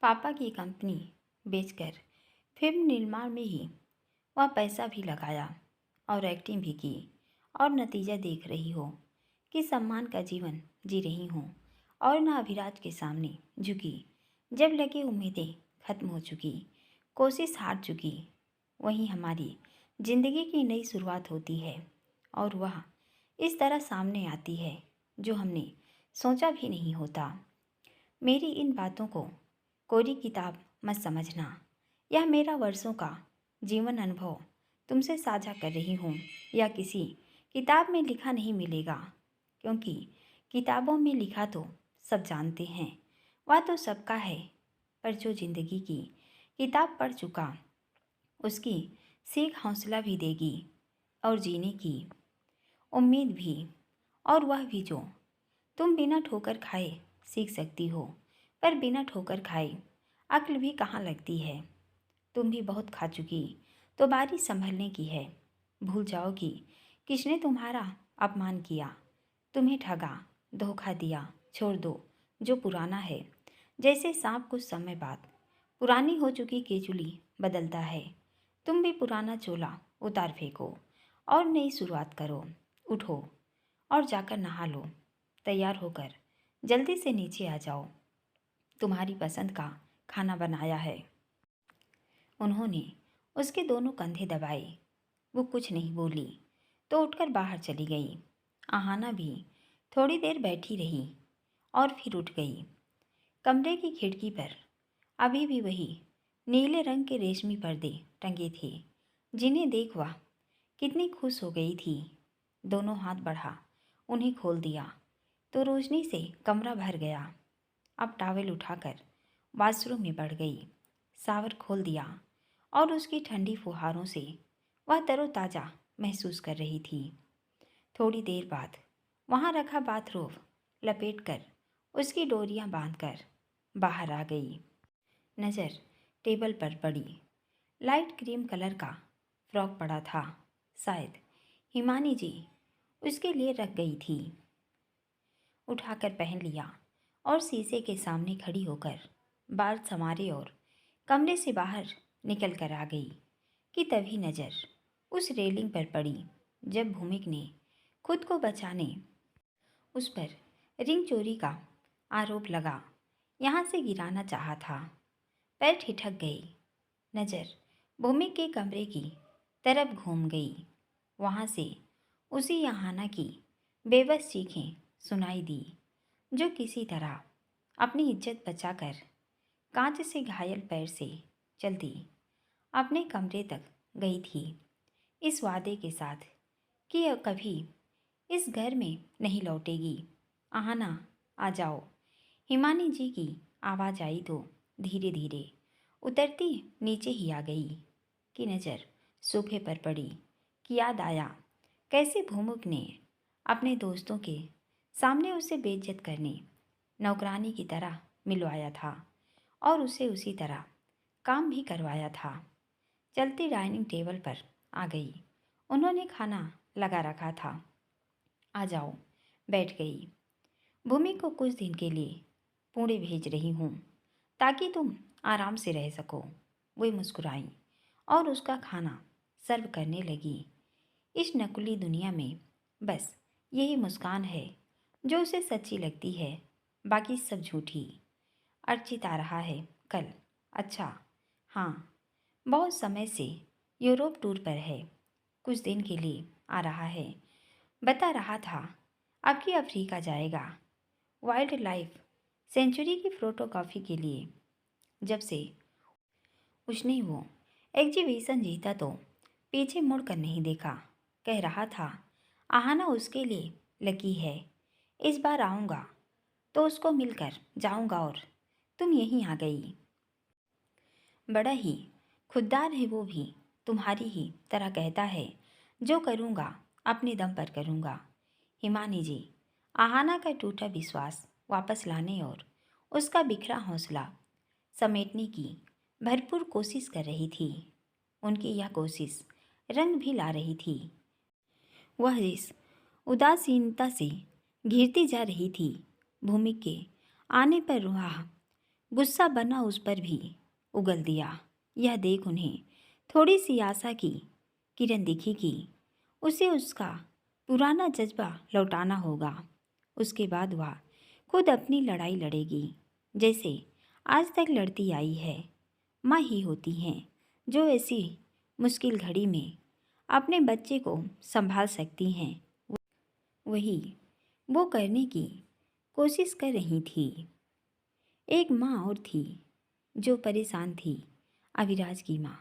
पापा की कंपनी बेचकर फिल्म निर्माण में ही वह पैसा भी लगाया और एक्टिंग भी की और नतीजा देख रही हो कि सम्मान का जीवन जी रही हूँ और न अभिराज के सामने झुकी। जब लगे उम्मीदें खत्म हो चुकी, कोशिश हार चुकी, वहीं हमारी जिंदगी की नई शुरुआत होती है और वह इस तरह सामने आती है जो हमने सोचा भी नहीं होता। मेरी इन बातों को कोरी किताब मत समझना। यह मेरा वर्षों का जीवन अनुभव तुमसे साझा कर रही हूँ। यह किसी किताब में लिखा नहीं मिलेगा, क्योंकि किताबों में लिखा तो सब जानते हैं, वह तो सबका है। पर जो जिंदगी की किताब पढ़ चुका, उसकी सीख हौसला भी देगी और जीने की उम्मीद भी। और वह भी जो तुम बिना ठोकर खाए सीख सकती हो, पर बिना ठोकर खाए अक्ल भी कहाँ लगती है। तुम भी बहुत खा चुकी, तो बारी संभलने की है। भूल जाओगी किसने तुम्हारा अपमान किया, तुम्हें ठगा, धोखा दिया। छोड़ दो जो पुराना है, जैसे सांप कुछ समय बाद पुरानी हो चुकी केचुली बदलता है। तुम भी पुराना चोला उतार फेंको और नई शुरुआत करो। उठो और जाकर नहा लो। तैयार होकर जल्दी से नीचे आ जाओ, तुम्हारी पसंद का खाना बनाया है। उन्होंने उसके दोनों कंधे दबाए। वो कुछ नहीं बोली तो उठकर बाहर चली गई। आहाना भी थोड़ी देर बैठी रही और फिर उठ गई। कमरे की खिड़की पर अभी भी वही नीले रंग के रेशमी पर्दे टंगे थे, जिन्हें देख वह कितनी खुश हो गई थी। दोनों हाथ बढ़ा उन्हें खोल दिया तो रोशनी से कमरा भर गया। अब टॉवेल उठाकर वॉशरूम में बढ़ गई। शावर खोल दिया और उसकी ठंडी फुहारों से वह तरोताज़ा महसूस कर रही थी। थोड़ी देर बाद वहाँ रखा बाथरोब लपेटकर उसकी डोरियां बांधकर बाहर आ गई। नज़र टेबल पर पड़ी। लाइट क्रीम कलर का फ्रॉक पड़ा था, शायद हिमानी जी उसके लिए रख गई थी। उठाकर पहन लिया और शीशे के सामने खड़ी होकर बाल संवारे और कमरे से बाहर निकल कर आ गई कि तभी नज़र उस रेलिंग पर पड़ी जब भूमिक ने खुद को बचाने उस पर रिंग चोरी का आरोप लगा यहाँ से गिराना चाहा था। पैर ठिठक गई। नज़र भूमिक के कमरे की तरफ घूम गई। वहाँ से उसी यहाना की बेबस चीखें सुनाई दी, जो किसी तरह अपनी इज्जत बचाकर कांच से घायल पैर से चलती अपने कमरे तक गई थी, इस वादे के साथ कि अब कभी इस घर में नहीं लौटेगी। आहाना आ जाओ। हिमानी जी की आवाज़ आई तो धीरे धीरे उतरती नीचे ही आ गई कि नज़र सोफे पर पड़ी कि याद आया कैसे भूमुक ने अपने दोस्तों के सामने उसे बेइज्जत करने नौकरानी की तरह मिलवाया था और उसे उसी तरह काम भी करवाया था। चलती डाइनिंग टेबल पर आ गई। उन्होंने खाना लगा रखा था। आ जाओ। बैठ गई। भूमि को कुछ दिन के लिए पुणे भेज रही हूँ ताकि तुम आराम से रह सको। वही मुस्कुराई और उसका खाना सर्व करने लगी। इस नकुली दुनिया में बस यही मुस्कान है जो उसे सच्ची लगती है, बाकी सब झूठी। अर्चित आ रहा है कल। अच्छा हाँ, बहुत समय से यूरोप टूर पर है, कुछ दिन के लिए आ रहा है। बता रहा था अब कि अफ्रीका जाएगा वाइल्ड लाइफ सेंचुरी की फोटोकॉपी के लिए। जब से उसने वो एग्जीबिशन जीता तो पीछे मुड़कर नहीं देखा। कह रहा था आहाना उसके लिए लकी है। इस बार आऊँगा तो उसको मिलकर जाऊँगा और तुम यहीं आ गई। बड़ा ही खुददार है वो भी, तुम्हारी ही तरह कहता है जो करूँगा अपने दम पर करूँगा। हिमानी जी आहाना का टूटा विश्वास वापस लाने और उसका बिखरा हौसला समेटने की भरपूर कोशिश कर रही थी। उनकी यह कोशिश रंग भी ला रही थी। वह जिस उदासीनता से घिरती जा रही थी, भूमि के आने पर वह गुस्सा बना उस पर भी उगल दिया। यह देख उन्हें थोड़ी सी आशा की किरण दिखी कि उसे उसका पुराना जज्बा लौटाना होगा। उसके बाद वह खुद अपनी लड़ाई लड़ेगी, जैसे आज तक लड़ती आई है। माँ ही होती हैं जो ऐसी मुश्किल घड़ी में अपने बच्चे को संभाल सकती हैं। वही वो करने की कोशिश कर रही थी। एक माँ और थी जो परेशान थी, अविराज की माँ।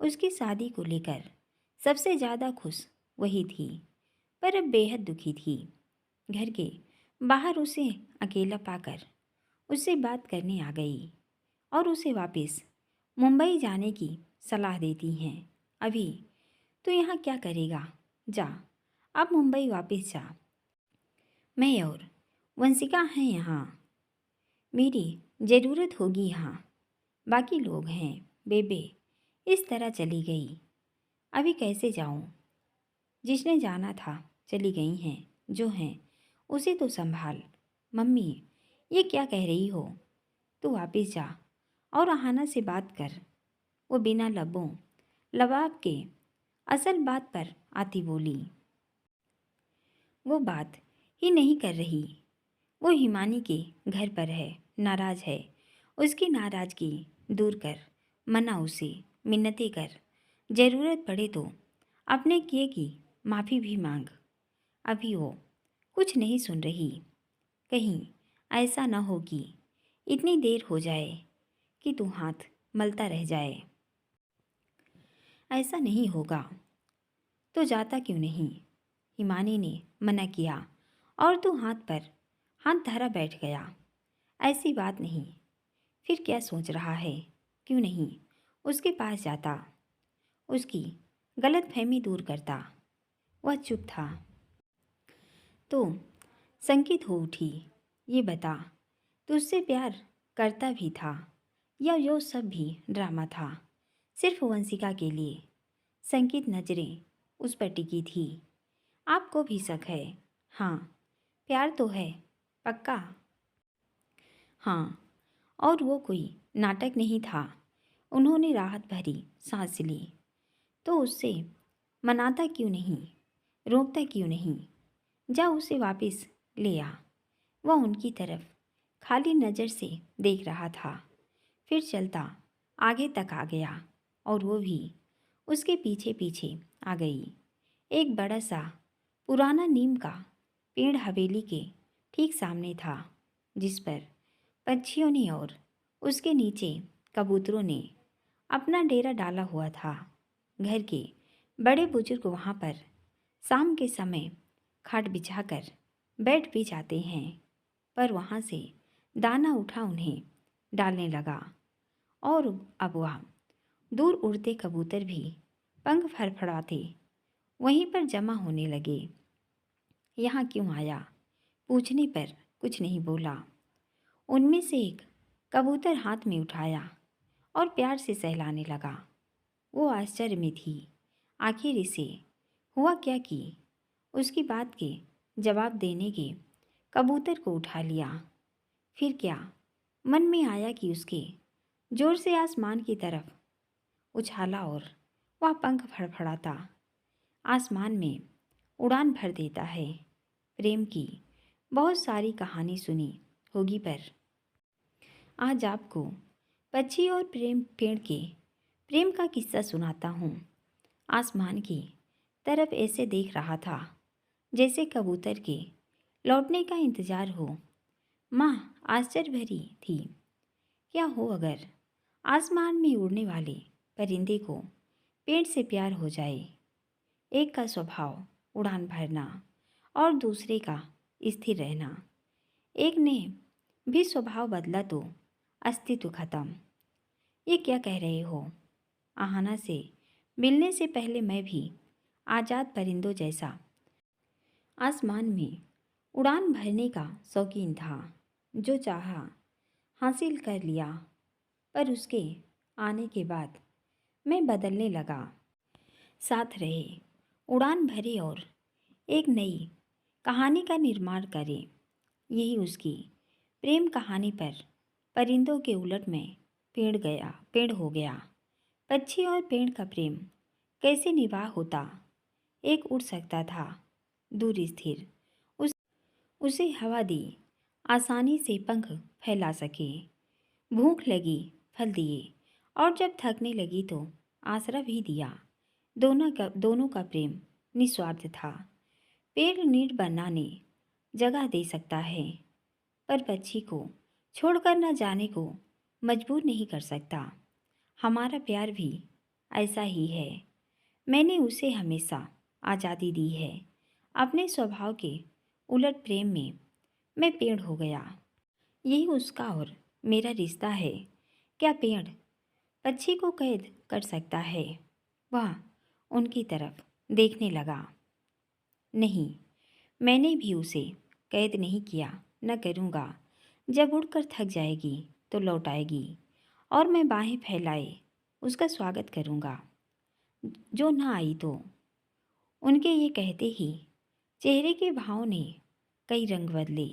उसकी शादी को लेकर सबसे ज़्यादा खुश वही थी, पर अब बेहद दुखी थी। घर के बाहर उसे अकेला पाकर उससे बात करने आ गई और उसे वापस मुंबई जाने की सलाह देती हैं। अभी तो यहाँ क्या करेगा, जा अब मुंबई वापस जा। मैं और वंशिका हैं यहाँ, मेरी ज़रूरत होगी यहाँ, बाकी लोग हैं। बेबे इस तरह चली गई, अभी कैसे जाऊँ? जिसने जाना था चली गई हैं, जो हैं उसे तो संभाल। मम्मी ये क्या कह रही हो? तू वापस जा और अहाना से बात कर। वो बिना लबों लबाब के असल बात पर आती बोली। वो बात ही नहीं कर रही। वो हिमानी के घर पर है, नाराज है। उसकी नाराज़गी दूर कर, मना उसे, मिन्नतें कर, ज़रूरत पड़े तो अपने किए की माफ़ी भी मांग। अभी वो कुछ नहीं सुन रही। कहीं ऐसा न हो कि इतनी देर हो जाए कि तू हाथ मलता रह जाए। ऐसा नहीं होगा तो जाता क्यों नहीं? हिमानी ने मना किया और तू हाथ पर हाथ धरा बैठ गया। ऐसी बात नहीं, फिर क्या सोच रहा है? क्यों नहीं उसके पास जाता, उसकी गलतफहमी दूर करता। वह चुप था तो संकित हो उठी। ये बता, तुझसे प्यार करता भी था या यो सब भी ड्रामा था, सिर्फ वंशिका के लिए? संकित नजरें उस पर टिकी थी। आपको भी शक है? हाँ, प्यार तो है, पक्का? हाँ, और वो कोई नाटक नहीं था। उन्होंने राहत भरी सांस ली। तो उससे मनाता क्यों नहीं, रोकता क्यों नहीं? जा उसे वापस ले आ। वह उनकी तरफ खाली नज़र से देख रहा था, फिर चलता आगे तक आ गया और वो भी उसके पीछे पीछे आ गई। एक बड़ा सा पुराना नीम का पेड़ हवेली के ठीक सामने था, जिस पर पक्षियों ने और उसके नीचे कबूतरों ने अपना डेरा डाला हुआ था। घर के बड़े बुजुर्ग वहाँ पर शाम के समय खाट बिछाकर बैठ भी जाते हैं, पर वहाँ से दाना उठा उन्हें डालने लगा और अब वह दूर उड़ते कबूतर भी पंख फड़फड़ाते वहीं पर जमा होने लगे। यहाँ क्यों आया? पूछने पर कुछ नहीं बोला। उनमें से एक कबूतर हाथ में उठाया और प्यार से सहलाने लगा। वो आश्चर्य में थी, आखिर इसे हुआ क्या कि उसकी बात के जवाब देने के कबूतर को उठा लिया। फिर क्या मन में आया कि उसके जोर से आसमान की तरफ उछाला और वह पंख फड़फड़ाता आसमान में उड़ान भर देता है। प्रेम की बहुत सारी कहानी सुनी होगी, पर आज आपको पक्षी और प्रेम पेड़ के प्रेम का किस्सा सुनाता हूँ। आसमान की तरफ ऐसे देख रहा था जैसे कबूतर के लौटने का इंतजार हो। माँ आश्चर्य भरी थी। क्या हो अगर आसमान में उड़ने वाले परिंदे को पेड़ से प्यार हो जाए? एक का स्वभाव उड़ान भरना और दूसरे का स्थिर रहना। एक ने भी स्वभाव बदला तो अस्तित्व खत्म। ये क्या कह रहे हो? आहाना से मिलने से पहले मैं भी आज़ाद परिंदों जैसा आसमान में उड़ान भरने का शौकीन था। जो चाहा हासिल कर लिया, पर उसके आने के बाद मैं बदलने लगा। साथ रहे, उड़ान भरे और एक नई कहानी का निर्माण करें। यही उसकी प्रेम कहानी पर परिंदों के उलट में पेड़ हो गया। पक्षी और पेड़ का प्रेम कैसे निभाया होता। एक उड़ सकता था, दूर स्थिर, उस उसे हवा दी, आसानी से पंख फैला सके। भूख लगी, फल दिए, और जब थकने लगी तो आसरा भी दिया। दोनों का प्रेम निस्वार्थ था। पेड़ नीड बनाने जगह दे सकता है, पर पक्षी को छोड़कर न जाने को मजबूर नहीं कर सकता। हमारा प्यार भी ऐसा ही है। मैंने उसे हमेशा आज़ादी दी है। अपने स्वभाव के उलट प्रेम में मैं पेड़ हो गया। यही उसका और मेरा रिश्ता है। क्या पेड़ पक्षी को कैद कर सकता है? वह उनकी तरफ देखने लगा। नहीं, मैंने भी उसे कैद नहीं किया, न करूँगा। जब उड़कर थक जाएगी तो लौट आएगी, और मैं बाहें फैलाए उसका स्वागत करूँगा। जो ना आई तो। उनके ये कहते ही चेहरे के भाव ने कई रंग बदले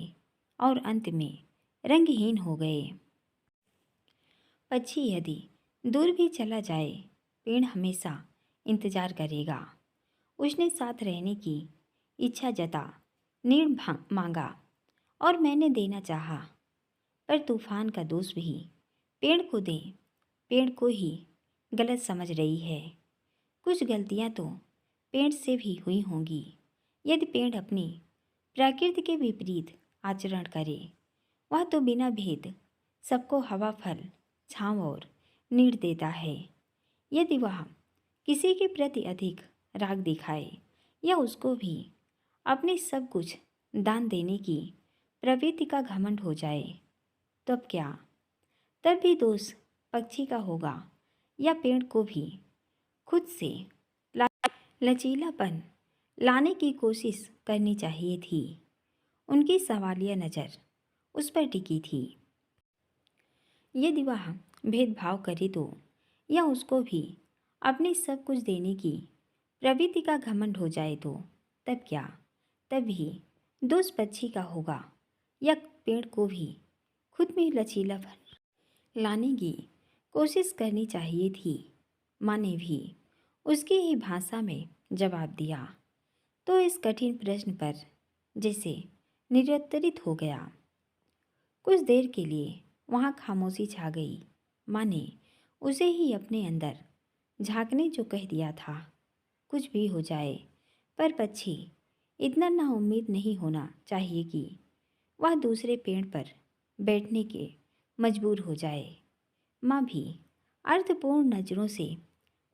और अंत में रंगहीन हो गए। पक्षी यदि दूर भी चला जाए, पेड़ हमेशा इंतजार करेगा। उसने साथ रहने की इच्छा जता, मांगा, और मैंने देना चाहा। पर तूफान का दोष भी पेड़ को दे, पेड़ को ही गलत समझ रही है। कुछ गलतियां तो पेड़ से भी हुई होंगी। यदि पेड़ अपनी प्रकृति के विपरीत आचरण करे, वह तो बिना भेद सबको हवा, फल, छांव और नीड देता है। यदि वह किसी के प्रति अधिक राग दिखाए या उसको भी अपने सब कुछ दान देने की प्रवृत्ति का घमंड हो जाए, तब क्या? तब भी दोष पक्षी का होगा, या पेड़ को भी खुद से लचीलापन लाने की कोशिश करनी चाहिए थी। उनकी सवालिया नज़र उस पर टिकी थी। यदि वह भेदभाव करे तो, या उसको भी अपने सब कुछ देने की प्रवृत्ति का घमंड हो जाए तो, तब क्या? तब भी दोष पक्षी का होगा, या पेड़ को भी खुद में लचीलापन लाने की कोशिश करनी चाहिए थी। माँ ने भी उसकी ही भाषा में जवाब दिया तो इस कठिन प्रश्न पर जैसे निरुत्तरित हो गया। कुछ देर के लिए वहाँ खामोशी छा गई। माँ ने उसे ही अपने अंदर झांकने जो कह दिया था, कुछ भी हो जाए, पर पक्षी इतना नाउम्मीद नहीं होना चाहिए कि वह दूसरे पेड़ पर बैठने के मजबूर हो जाए। माँ भी अर्थपूर्ण नज़रों से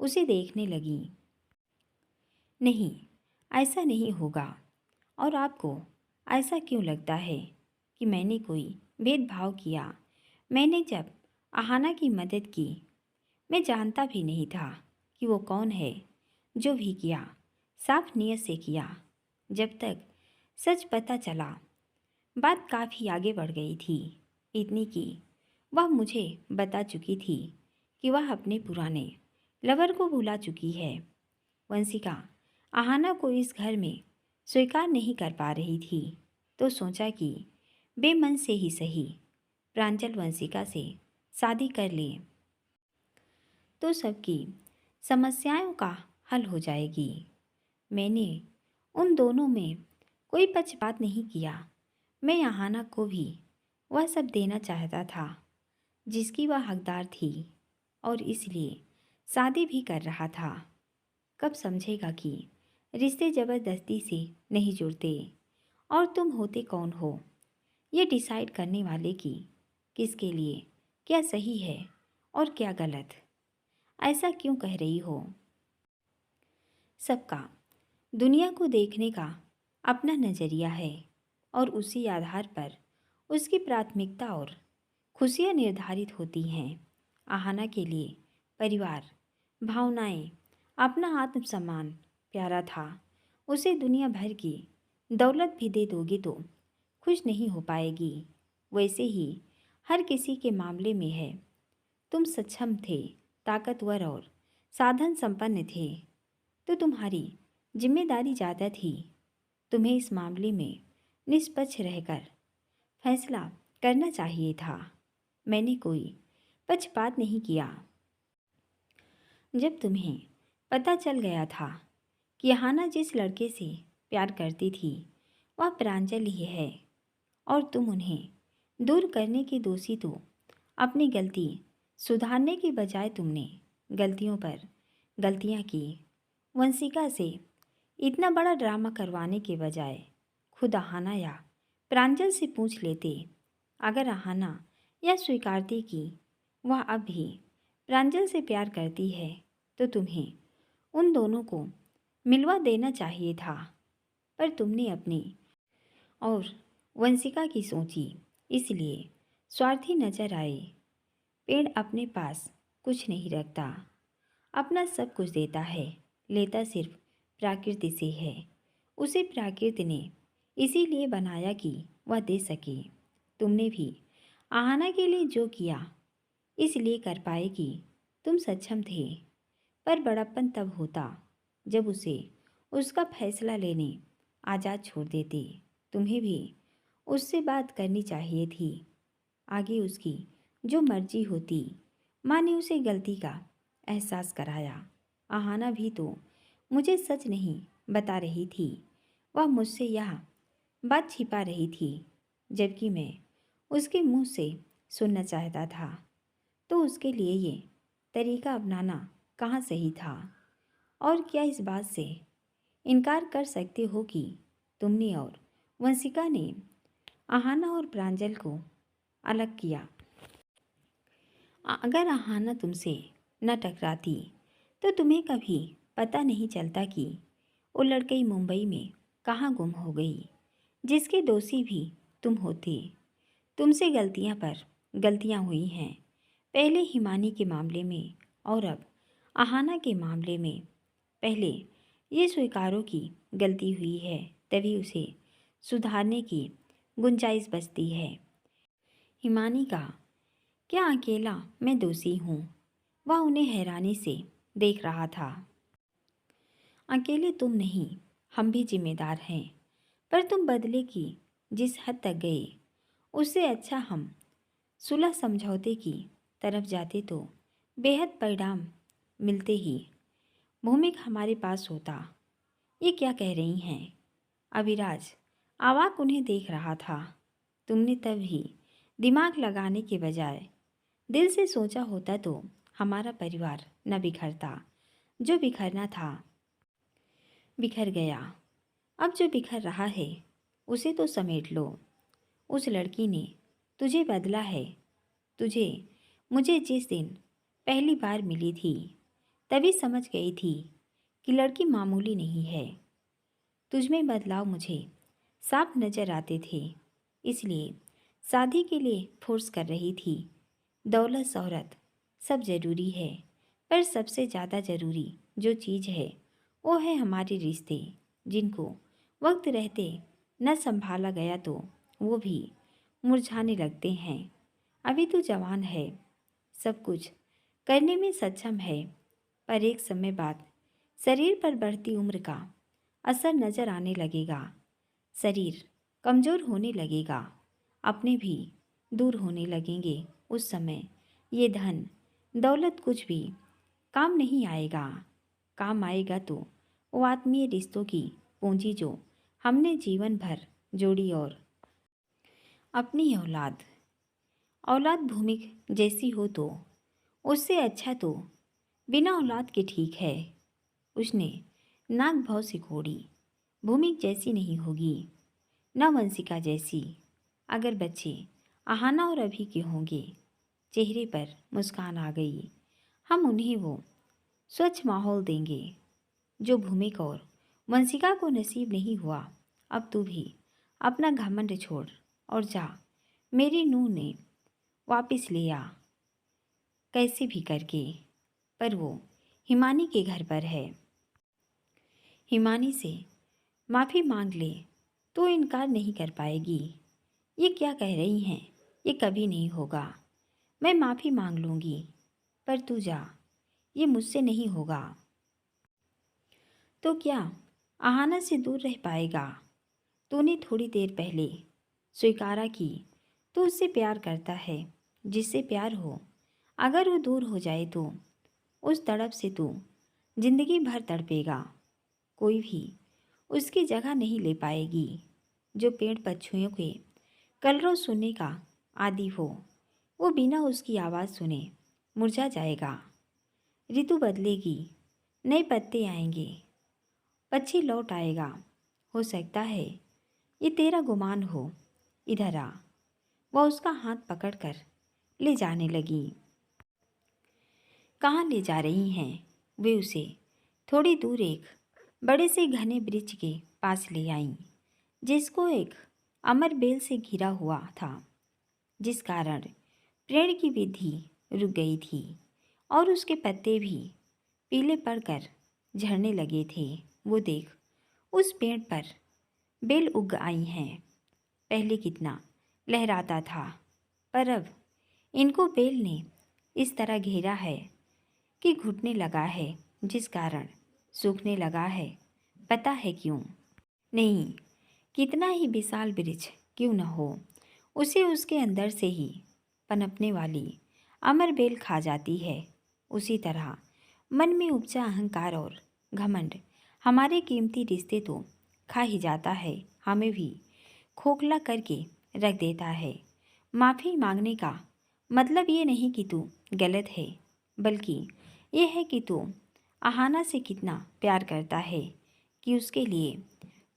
उसे देखने लगी। नहीं, ऐसा नहीं होगा। और आपको ऐसा क्यों लगता है कि मैंने कोई भेदभाव किया? मैंने जब आहाना की मदद की, मैं जानता भी नहीं था कि वो कौन है। जो भी किया साफ नीयत से किया। जब तक सच पता चला, बात काफ़ी आगे बढ़ गई थी। इतनी कि वह मुझे बता चुकी थी कि वह अपने पुराने लवर को भुला चुकी है। वंशिका आहाना को इस घर में स्वीकार नहीं कर पा रही थी, तो सोचा कि बेमन से ही सही प्रांजल वंशिका से शादी कर ले तो सबकी समस्याओं का हल हो जाएगी। मैंने उन दोनों में कोई पक्षपात नहीं किया। मैं आहाना को भी वह सब देना चाहता था जिसकी वह हकदार थी, और इसलिए शादी भी कर रहा था। कब समझेगा कि रिश्ते ज़बरदस्ती से नहीं जुड़ते, और तुम होते कौन हो ये डिसाइड करने वाले कि किसके लिए क्या सही है और क्या गलत। ऐसा क्यों कह रही हो? सबका दुनिया को देखने का अपना नज़रिया है, और उसी आधार पर उसकी प्राथमिकता और खुशियाँ निर्धारित होती हैं। आहाना के लिए परिवार, भावनाएं, अपना आत्मसम्मान प्यारा था। उसे दुनिया भर की दौलत भी दे दोगे तो खुश नहीं हो पाएगी। वैसे ही हर किसी के मामले में है। तुम सक्षम थे, ताकतवर और साधन संपन्न थे, तो तुम्हारी जिम्मेदारी ज़्यादा थी। तुम्हें इस मामले में निष्पक्ष रहकर फैसला करना चाहिए था। मैंने कोई पक्षपात नहीं किया। जब तुम्हें पता चल गया था कि अहाना जिस लड़के से प्यार करती थी वह प्रांजल ही है और तुम उन्हें दूर करने की दोषी, तो अपनी गलती सुधारने की बजाय तुमने गलतियों पर गलतियां की। वंशिका से इतना बड़ा ड्रामा करवाने के बजाय खुद अहाना या प्रांजल से पूछ लेते। अगर अहाना यह स्वीकारती कि वह अब भी प्रांजल से प्यार करती है तो तुम्हें उन दोनों को मिलवा देना चाहिए था, पर तुमने अपनी और वंशिका की सोची, इसलिए स्वार्थी नजर आए। पेड़ अपने पास कुछ नहीं रखता, अपना सब कुछ देता है, लेता सिर्फ प्रकृति से है। उसे प्रकृति ने इसीलिए बनाया कि वह दे सके। तुमने भी आहाना के लिए जो किया इसलिए कर पाए कि तुम सक्षम थे, पर बड़प्पन तब होता जब उसे उसका फैसला लेने आज़ाद छोड़ देते। तुम्हें भी उससे बात करनी चाहिए थी, आगे उसकी जो मर्जी होती। माँ ने उसे गलती का एहसास कराया। आहाना भी तो मुझे सच नहीं बता रही थी, वह मुझसे यह बात छिपा रही थी, जबकि मैं उसके मुंह से सुनना चाहता था। तो उसके लिए ये तरीका अपनाना कहाँ सही था? और क्या इस बात से इनकार कर सकते हो कि तुमने और वंशिका ने आहाना और प्रांजल को अलग किया? अगर आहाना तुमसे न टकराती तो तुम्हें कभी पता नहीं चलता कि वो लड़की मुंबई में कहाँ गुम हो गई, जिसके दोषी भी तुम होते। तुमसे गलतियाँ पर गलतियाँ हुई हैं, पहले हिमानी के मामले में और अब आहाना के मामले में। पहले ये स्वीकारो कि गलती हुई है, तभी उसे सुधारने की गुंजाइश बचती है। हिमानी का क्या अकेला मैं दोषी हूँ? वह उन्हें हैरानी से देख रहा था। अकेले तुम नहीं, हम भी जिम्मेदार हैं, पर तुम बदले की जिस हद तक गए उससे अच्छा हम सुलह समझौते की तरफ जाते तो बेहद परिणाम मिलते ही। भूमिक हमारे पास होता। ये क्या कह रही हैं? अभिराज आवाक उन्हें देख रहा था। तुमने तभी दिमाग लगाने के बजाय दिल से सोचा होता तो हमारा परिवार न बिखरता। जो बिखरना था बिखर गया, अब जो बिखर रहा है उसे तो समेट लो। उस लड़की ने तुझे बदला है। तुझे मुझे जिस दिन पहली बार मिली थी तभी समझ गई थी कि लड़की मामूली नहीं है। तुझमें बदलाव मुझे साफ नजर आते थे, इसलिए शादी के लिए फोर्स कर रही थी। दौलत शोहरत सब ज़रूरी है, पर सबसे ज़्यादा ज़रूरी जो चीज़ है वो है हमारे रिश्ते, जिनको वक्त रहते न संभाला गया तो वो भी मुरझाने लगते हैं। अभी तो जवान है, सब कुछ करने में सक्षम है, पर एक समय बाद शरीर पर बढ़ती उम्र का असर नज़र आने लगेगा। शरीर कमज़ोर होने लगेगा, अपने भी दूर होने लगेंगे। उस समय ये धन दौलत कुछ भी काम नहीं आएगा। काम आएगा तो वो आत्मीय रिश्तों की पूंजी जो हमने जीवन भर जोड़ी, और अपनी औलाद औलाद भूमिक जैसी हो तो उससे अच्छा तो बिना औलाद के ठीक है। उसने नाक भाव सिकोड़ी। भूमिक जैसी नहीं होगी, न वंशिका जैसी। अगर बच्चे आहाना और अभी के होंगे। चेहरे पर मुस्कान आ गई। हम उन्हें वो स्वच्छ माहौल देंगे जो भूमिक और वंशिका को नसीब नहीं हुआ। अब तू भी अपना घमंड छोड़ और जा, मेरी नूह ने वापस ले आ, कैसे भी करके। पर वो हिमानी के घर पर है। हिमानी से माफ़ी मांग ले तो इनकार नहीं कर पाएगी। ये क्या कह रही हैं? ये कभी नहीं होगा। मैं माफ़ी मांग लूँगी, पर तू जा, ये मुझसे नहीं होगा। तो क्या आहाना से दूर रह पाएगा? तूने थोड़ी देर पहले स्वीकारा कि तू उससे प्यार करता है, जिससे प्यार हो, अगर वो दूर हो जाए तो उस तड़प से तू जिंदगी भर तड़पेगा। कोई भी उसकी जगह नहीं ले पाएगी। जो पेड़ पक्षियों के कलरव सुनने का आदी हो, वो बिना उसकी आवाज़ सुने मुरझा जाएगा। ऋतु बदलेगी, नए पत्ते आएंगे, पक्षी लौट आएगा। हो सकता है ये तेरा गुमान हो, इधर आ। वह उसका हाथ पकड़कर ले जाने लगी। कहाँ ले जा रही हैं वे उसे थोड़ी दूर एक बड़े से घने वृक्ष के पास ले आईं, जिसको एक अमर बेल से घिरा हुआ था, जिस कारण पेड़ की वृद्धि रुक गई थी और उसके पत्ते भी पीले पड़कर झड़ने लगे थे। वो देख, उस पेड़ पर बेल उग आई हैं। पहले कितना लहराता था, पर अब इनको बेल ने इस तरह घेरा है कि घुटने लगा है, जिस कारण सूखने लगा है। पता है क्यों? नहीं, कितना ही विशाल वृक्ष क्यों न हो, उसे उसके अंदर से ही पनपने वाली अमर बेल खा जाती है। उसी तरह मन में उपजा अहंकार और घमंड हमारे कीमती रिश्ते तो खा ही जाता है, हमें भी खोखला करके रख देता है। माफ़ी मांगने का मतलब ये नहीं कि तू गलत है, बल्कि ये है कि तू आहाना से कितना प्यार करता है कि उसके लिए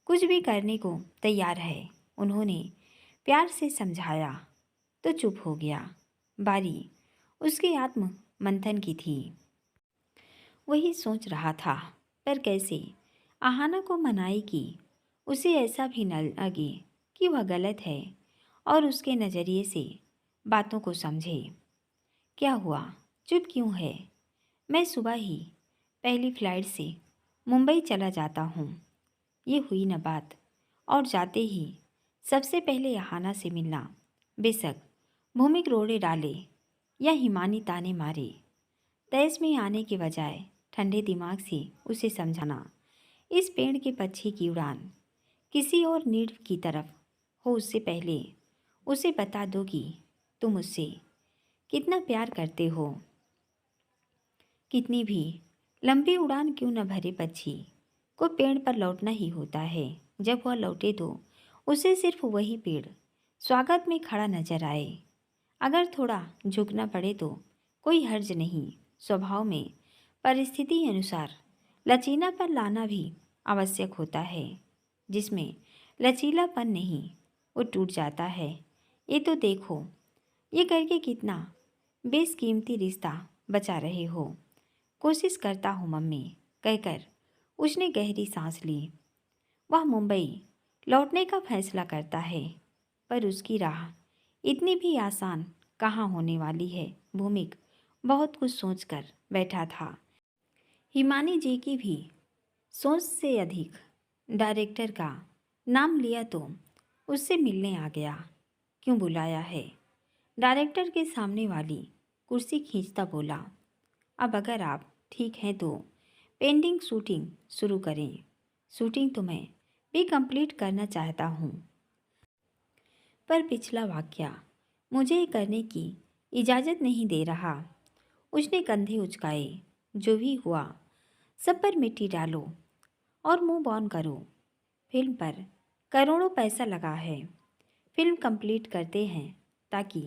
कुछ भी करने को तैयार है। उन्होंने प्यार से समझाया तो चुप हो गया। बारी उसके आत्म मंथन की थी। वही सोच रहा था, पर कैसे आहाना को मनाई कि उसे ऐसा भी न लगे कि वह गलत है और उसके नज़रिए से बातों को समझे। क्या हुआ, चुप क्यों है? मैं सुबह ही पहली फ्लाइट से मुंबई चला जाता हूँ। ये हुई न बात, और जाते ही सबसे पहले आहाना से मिलना। बेशक भूमिक रोड़े डाले या हिमानी ताने मारे, तैस में आने के बजाय ठंडे दिमाग से उसे समझाना। इस पेड़ के पक्षी की उड़ान किसी और नीड की तरफ हो, उससे पहले उसे बता दो कि तुम उससे कितना प्यार करते हो। कितनी भी लंबी उड़ान क्यों न भरे, पक्षी को पेड़ पर लौटना ही होता है। जब वह लौटे तो उसे सिर्फ वही पेड़ स्वागत में खड़ा नजर आए। अगर थोड़ा झुकना पड़े तो कोई हर्ज नहीं। स्वभाव में परिस्थिति अनुसार लचीलापन लाना भी आवश्यक होता है। जिसमें लचीलापन नहीं, वो टूट जाता है। ये तो देखो, ये करके कितना बेशकीमती रिश्ता बचा रहे हो। कोशिश करता हूँ मम्मी, कहकर उसने गहरी सांस ली। वह मुंबई लौटने का फैसला करता है, पर उसकी राह इतनी भी आसान कहाँ होने वाली है। भूमिक बहुत कुछ सोचकर बैठा था। हिमानी जी की भी सोच से अधिक डायरेक्टर का नाम लिया तो उससे मिलने आ गया। क्यों बुलाया है? डायरेक्टर के सामने वाली कुर्सी खींचता बोला, अब अगर आप ठीक हैं तो पेंडिंग शूटिंग शुरू करें। शूटिंग तो मैं भी कंप्लीट करना चाहता हूँ, पर पिछला वाकया मुझे करने की इजाज़त नहीं दे रहा। उसने कंधे उचकाए। जो भी हुआ सब पर मिट्टी डालो और मूव ऑन करो। फिल्म पर करोड़ों पैसा लगा है। फिल्म कंप्लीट करते हैं ताकि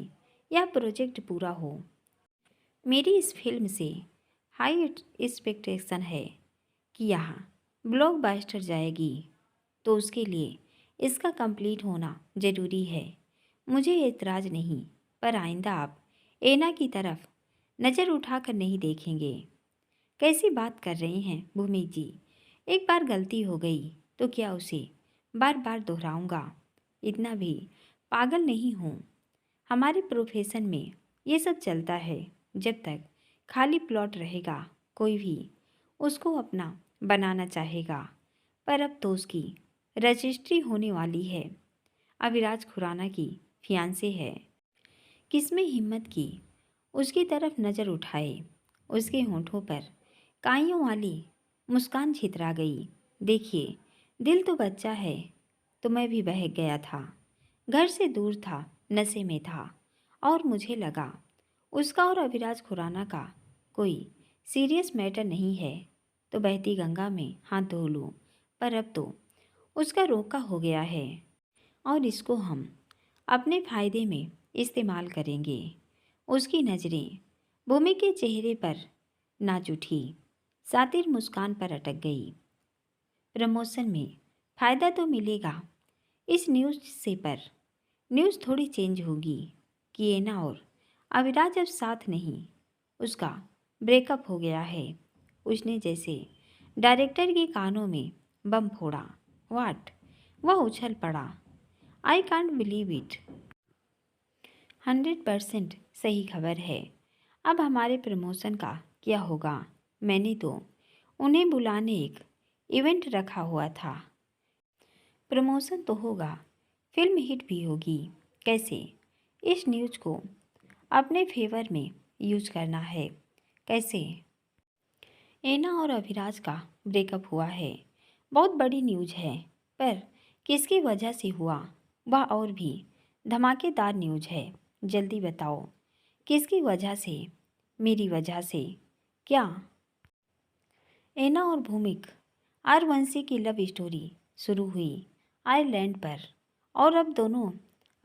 यह प्रोजेक्ट पूरा हो। मेरी इस फिल्म से हाई एक्सपेक्टेशन है कि यहाँ ब्लॉकबस्टर जाएगी, तो उसके लिए इसका कंप्लीट होना ज़रूरी है। मुझे एतराज़ नहीं, पर आइंदा आप एना की तरफ नज़र उठाकर नहीं देखेंगे। कैसी बात कर रही हैं भूमि जी? एक बार गलती हो गई तो क्या उसे बार बार दोहराऊंगा? इतना भी पागल नहीं हूँ। हमारे प्रोफेशन में ये सब चलता है। जब तक खाली प्लॉट रहेगा, कोई भी उसको अपना बनाना चाहेगा। पर अब तो उसकी रजिस्ट्री होने वाली है। अविराज खुराना की फियांसे है। किसमें हिम्मत की उसकी तरफ नज़र उठाए। उसके होंठों पर काइयों वाली मुस्कान छितरा गई। देखिए, दिल तो बच्चा है, तो मैं भी बहक गया था। घर से दूर था, नशे में था और मुझे लगा उसका और अविराज खुराना का कोई सीरियस मैटर नहीं है तो बहती गंगा में हाथ धो लूँ, पर अब तो उसका रोका हो गया है और इसको हम अपने फायदे में इस्तेमाल करेंगे। उसकी नज़रें भूमि के चेहरे पर नाच उठी, सातिर मुस्कान पर अटक गई। प्रमोशन में फ़ायदा तो मिलेगा इस न्यूज़ से, पर न्यूज़ थोड़ी चेंज होगी कि एना और अविराज अब साथ नहीं, उसका ब्रेकअप हो गया है। उसने जैसे डायरेक्टर के कानों में बम फोड़ा। व्हाट? वह उछल पड़ा। I can't believe it. 100% सही खबर है। अब हमारे प्रमोशन का क्या होगा? मैंने तो उन्हें बुलाने एक इवेंट रखा हुआ था। प्रमोशन तो होगा, फिल्म हिट भी होगी। कैसे? इस न्यूज़ को अपने फेवर में यूज करना है। कैसे? एना और अभिराज का ब्रेकअप हुआ है, बहुत बड़ी न्यूज़ है, पर किसकी वजह से हुआ वह और भी धमाकेदार न्यूज़ है। जल्दी बताओ, किसकी वजह से? मेरी वजह से? क्या? एना और भूमिक आरवंशी की लव स्टोरी शुरू हुई आयरलैंड पर और अब दोनों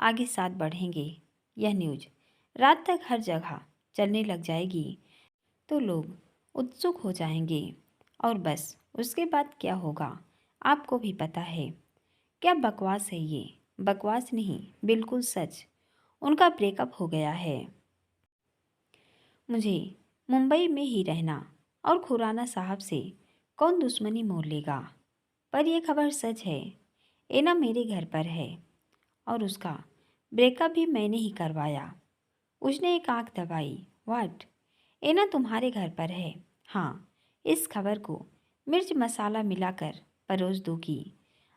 आगे साथ बढ़ेंगे। यह न्यूज़ रात तक हर जगह चलने लग जाएगी तो लोग उत्सुक हो जाएंगे और बस उसके बाद क्या होगा आपको भी पता है। क्या बकवास है ये? बकवास नहीं, बिल्कुल सच। उनका ब्रेकअप हो गया है। मुझे मुंबई में ही रहना और खुराना साहब से कौन दुश्मनी मोल लेगा? पर यह खबर सच है। एना मेरे घर पर है और उसका ब्रेकअप भी मैंने ही करवाया। उसने एक आंख दबाई। व्हाट? एना तुम्हारे घर पर है? हाँ, इस खबर को मिर्च मसाला मिलाकर परोस दूंगी।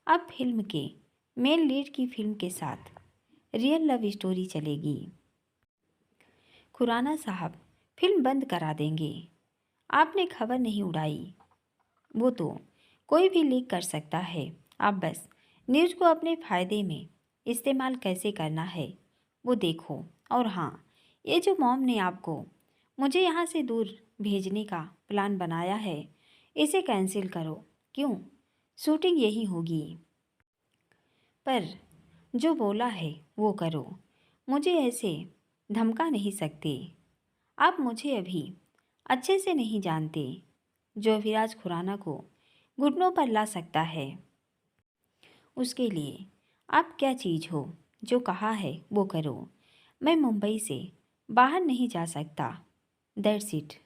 अब फिल्म के मेन लीड की फिल्म के साथ रियल लव स्टोरी चलेगी। खुराना साहब फिल्म बंद करा देंगे। आपने खबर नहीं उड़ाई, वो तो कोई भी लीक कर सकता है। आप बस न्यूज़ को अपने फ़ायदे में इस्तेमाल कैसे करना है वो देखो। और हाँ, ये जो मॉम ने आपको मुझे यहाँ से दूर भेजने का प्लान बनाया है, इसे कैंसिल करो। क्यों? शूटिंग यही होगी। पर जो बोला है वो करो। मुझे ऐसे धमका नहीं सकते। आप मुझे अभी अच्छे से नहीं जानते। जो अभिराज खुराना को घुटनों पर ला सकता है, उसके लिए आप क्या चीज़ हो? जो कहा है वो करो। मैं मुंबई से बाहर नहीं जा सकता। That's it.